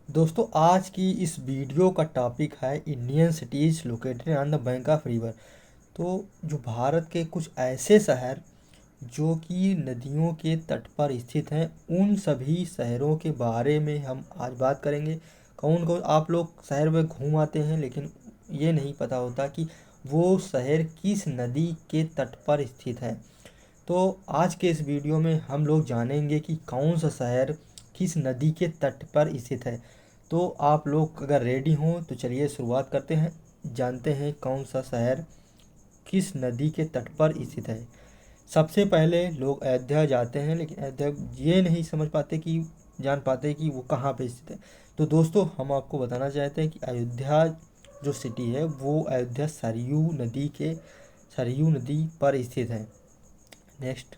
दोस्तों आज की इस वीडियो का टॉपिक है Indian cities located on the bank of river. तो जो भारत के कुछ ऐसे शहर जो कि नदियों के तट पर स्थित हैं, उन सभी शहरों के बारे में हम आज बात करेंगे। कौन कौन आप लोग शहर में घूम आते हैं लेकिन ये नहीं पता होता कि वो शहर किस नदी के तट पर स्थित है। तो आज के इस वीडियो में हम लोग जानेंगे कि कौन सा शहर किस नदी के तट पर स्थित है। तो आप लोग अगर रेडी हों तो चलिए शुरुआत करते हैं, जानते हैं कौन सा शहर किस नदी के तट पर स्थित है। सबसे पहले लोग अयोध्या जाते हैं, लेकिन अयोध्या ये नहीं समझ पाते कि जान पाते कि वो कहाँ पे स्थित है। तो दोस्तों हम आपको बताना चाहते हैं कि अयोध्या जो सिटी है वो अयोध्या सरयू नदी पर स्थित है। नेक्स्ट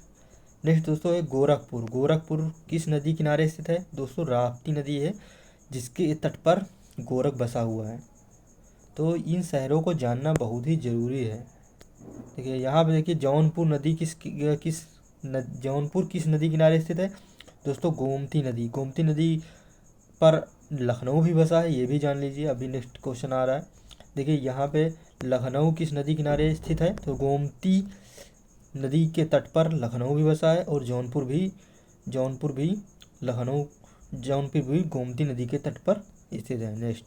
नेक्स्ट दोस्तों है गोरखपुर। गोरखपुर किस नदी किनारे स्थित है? दोस्तों राप्ती नदी है जिसके तट पर गोरख बसा हुआ है। तो इन शहरों को जानना बहुत ही ज़रूरी है। देखिए यहाँ पे देखिए जौनपुर नदी जौनपुर किस नदी किनारे स्थित है? दोस्तों गोमती नदी। गोमती नदी पर लखनऊ भी बसा है, ये भी जान लीजिए। अभी नेक्स्ट क्वेश्चन आ रहा है। देखिए यहाँ पे लखनऊ किस नदी किनारे स्थित है? तो गोमती नदी के तट पर लखनऊ भी बसा है, और जौनपुर भी लखनऊ जौनपुर भी गोमती नदी के तट पर स्थित है। नेक्स्ट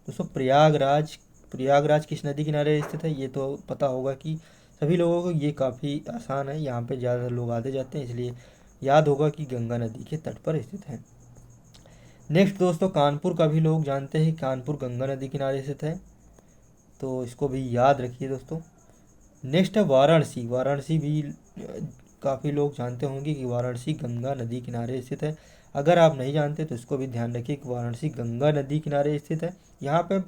दोस्तों प्रयागराज। प्रयागराज किस नदी किनारे स्थित है? ये तो पता होगा कि सभी लोगों को, ये काफ़ी आसान है, यहाँ पे ज़्यादा लोग आते जाते हैं, इसलिए याद होगा कि गंगा नदी के तट पर स्थित है। नेक्स्ट दोस्तों कानपुर का भी लोग जानते हैं, कानपुर गंगा नदी किनारे स्थित है, तो इसको भी याद रखिए दोस्तों। नेक्स्ट है वाराणसी। वाराणसी भी काफ़ी लोग जानते होंगे कि वाराणसी गंगा नदी किनारे स्थित है। अगर आप नहीं जानते तो इसको भी ध्यान रखिए कि वाराणसी गंगा नदी किनारे स्थित है। यहाँ पे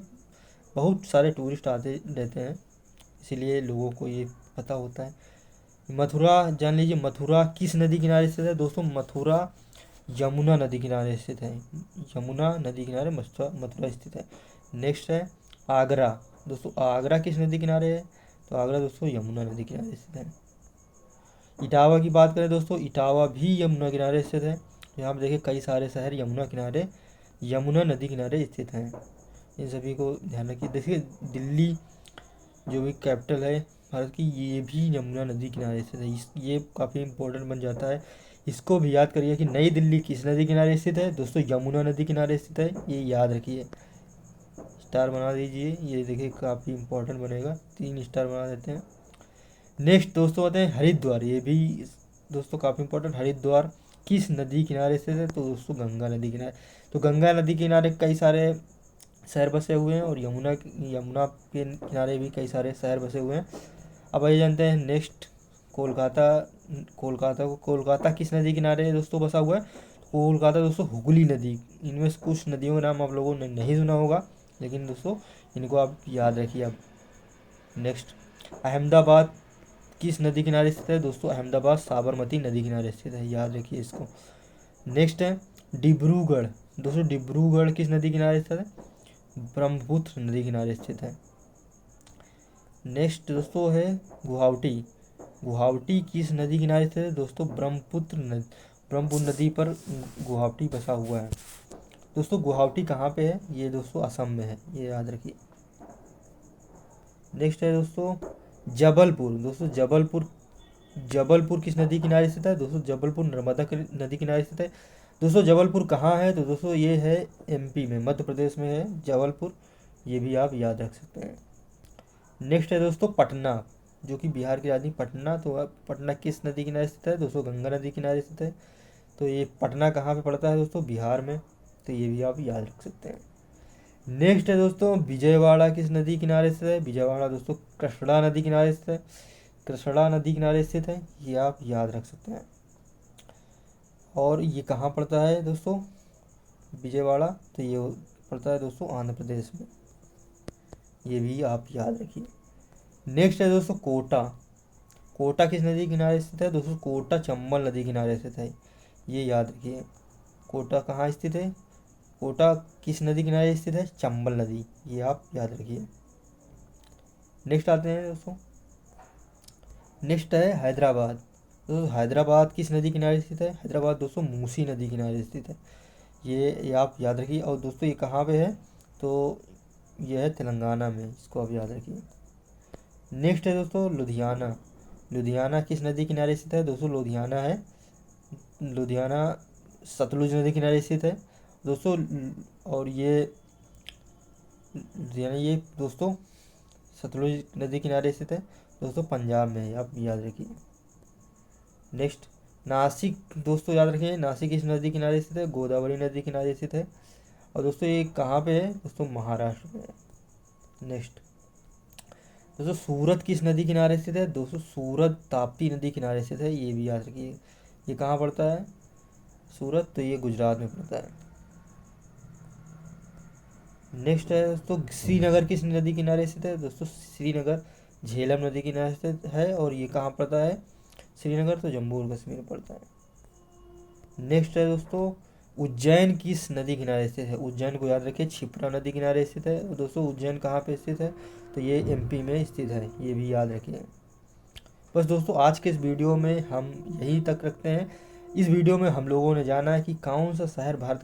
बहुत सारे टूरिस्ट आते रहते हैं, इसीलिए लोगों को ये पता होता है। मथुरा जान लीजिए, मथुरा किस नदी किनारे स्थित है? दोस्तों मथुरा यमुना नदी किनारे स्थित है। यमुना नदी किनारे मथुरा स्थित है। नेक्स्ट है आगरा। दोस्तों आगरा किस नदी किनारे है? तो आगरा दोस्तों यमुना नदी किनारे स्थित है। इटावा की बात करें दोस्तों, इटावा भी यमुना किनारे स्थित है। यहाँ पर देखिए कई सारे शहर यमुना नदी किनारे स्थित हैं। इन सभी को ध्यान रखिए। देखिए दिल्ली जो भी कैपिटल है भारत की, ये भी यमुना नदी किनारे स्थित है। ये काफ़ी इंपॉर्टेंट बन जाता है। इसको भी याद करिए कि नई दिल्ली किस नदी किनारे स्थित है? दोस्तों यमुना नदी किनारे स्थित है, ये याद रखिए। स्टार बना दीजिए, ये देखिए काफ़ी इंपॉर्टेंट बनेगा, 3 स्टार बना देते हैं। नेक्स्ट दोस्तों आते हैं हरिद्वार। ये भी दोस्तों काफ़ी इंपॉर्टेंट। हरिद्वार किस नदी किनारे स्थित है? तो दोस्तों गंगा नदी किनारे। तो गंगा नदी किनारे कई सारे शहर बसे हुए हैं, और यमुना यमुना के किनारे भी कई सारे शहर बसे हुए हैं। अब आइए जानते हैं नेक्स्ट कोलकाता। कोलकाता किस नदी किनारे दोस्तों बसा हुआ है? कोलकाता दोस्तों हुगली नदी। इनमें से कुछ नदियों का नाम आप लोगों ने नहीं सुना होगा, लेकिन दोस्तों इनको आप याद रखिए। अब नेक्स्ट अहमदाबाद किस नदी किनारे स्थित है? दोस्तों अहमदाबाद साबरमती नदी किनारे स्थित है, याद रखिए इसको। नेक्स्ट है डिब्रूगढ़। दोस्तों डिब्रूगढ़ किस नदी किनारे स्थित है? ब्रह्मपुत्र नदी किनारे स्थित है। नेक्स्ट दोस्तों है गुवाहाटी। गुवाहाटी किस नदी किनारे स्थित है? दोस्तों ब्रह्मपुत्र नदी पर गुवाहाटी बसा हुआ है। दोस्तों गुवाहाटी कहाँ पे है? ये दोस्तों असम में है, ये याद रखिए। नेक्स्ट है दोस्तों जबलपुर। दोस्तों जबलपुर किस नदी किनारे स्थित है? दोस्तों जबलपुर नदी किनारे स्थित है। दोस्तों जबलपुर कहाँ है? तो दोस्तों ये है एमपी में, मध्य प्रदेश में है जबलपुर, ये भी आप याद रख सकते हैं। नेक्स्ट है दोस्तों पटना, जो कि बिहार की राजधानी पटना। तो अब पटना किस नदी किनारे स्थित है? दोस्तों गंगा नदी किनारे स्थित है। तो ये पटना कहाँ पे पड़ता है दोस्तों? बिहार में, तो ये भी आप याद रख सकते हैं। नेक्स्ट है दोस्तों विजयवाड़ा किस नदी किनारे स्थित है? विजयवाड़ा दोस्तों कृष्णा नदी किनारे स्थित है। कृष्णा नदी किनारे स्थित है, ये आप याद रख सकते हैं। और ये कहाँ पड़ता है दोस्तों विजयवाड़ा? तो ये पड़ता है दोस्तों आंध्र प्रदेश में, ये भी आप याद रखिए। नेक्स्ट है दोस्तों कोटा। कोटा किस नदी किनारे स्थित है? दोस्तों कोटा चंबल नदी किनारे स्थित है, ये याद रखिए। कोटा कहाँ स्थित है? कोटा किस नदी किनारे स्थित है? चंबल नदी, ये आप याद रखिए। नेक्स्ट आते हैं दोस्तों, नेक्स्ट है हैदराबाद। दोस्तों हैदराबाद किस नदी किनारे स्थित है? हैदराबाद दोस्तों मूसी नदी किनारे स्थित है, ये आप याद रखिए। और दोस्तों ये कहाँ पे है, तो ये है तेलंगाना में, इसको आप याद रखिए। नेक्स्ट है दोस्तों लुधियाना। लुधियाना किस नदी किनारे स्थित है दोस्तों? लुधियाना है, लुधियाना सतलुज नदी किनारे स्थित है दोस्तों। और ये लुधियाना ये दोस्तों सतलुज नदी किनारे स्थित है दोस्तों, पंजाब में है, आप याद रखिए। नेक्स्ट नासिक दोस्तों याद रखिए, नासिक किस नदी किनारे स्थित है? गोदावरी नदी किनारे स्थित है। और दोस्तों ये कहाँ पे है दोस्तों? महाराष्ट्र में है। नेक्स्ट दोस्तों सूरत किस नदी किनारे स्थित है? दोस्तों सूरत ताप्ती नदी किनारे स्थित है, ये भी याद रखिए। ये कहाँ पड़ता है सूरत? तो ये गुजरात में पड़ता है। नेक्स्ट है दोस्तों श्रीनगर किस नदी किनारे स्थित है? दोस्तों श्रीनगर झेलम नदी किनारे स्थित है, और ये कहाँ पड़ता है श्रीनगर? तो जम्मू और कश्मीर में पड़ता है। नेक्स्ट है दोस्तों उज्जैन किस नदी किनारे स्थित है? उज्जैन को याद रखिए, क्षिप्रा नदी किनारे स्थित है। और दोस्तों उज्जैन कहाँ पे स्थित है? तो ये एमपी में स्थित है, ये भी याद रखिए। बस दोस्तों आज के इस वीडियो में हम यहीं तक रखते हैं। इस वीडियो में हम लोगों ने जाना है कि कौन सा शहर भारत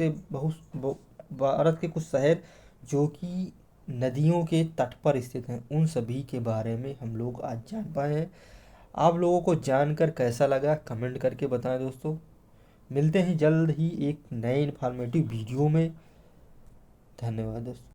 के कुछ शहर जो कि नदियों के तट पर स्थित हैं, उन सभी के बारे में हम लोग आज जान पाए हैं। आप लोगों को जानकर कैसा लगा कमेंट करके बताएं दोस्तों। मिलते हैं जल्द ही एक नए इन्फॉर्मेटिव वीडियो में। धन्यवाद दोस्तों।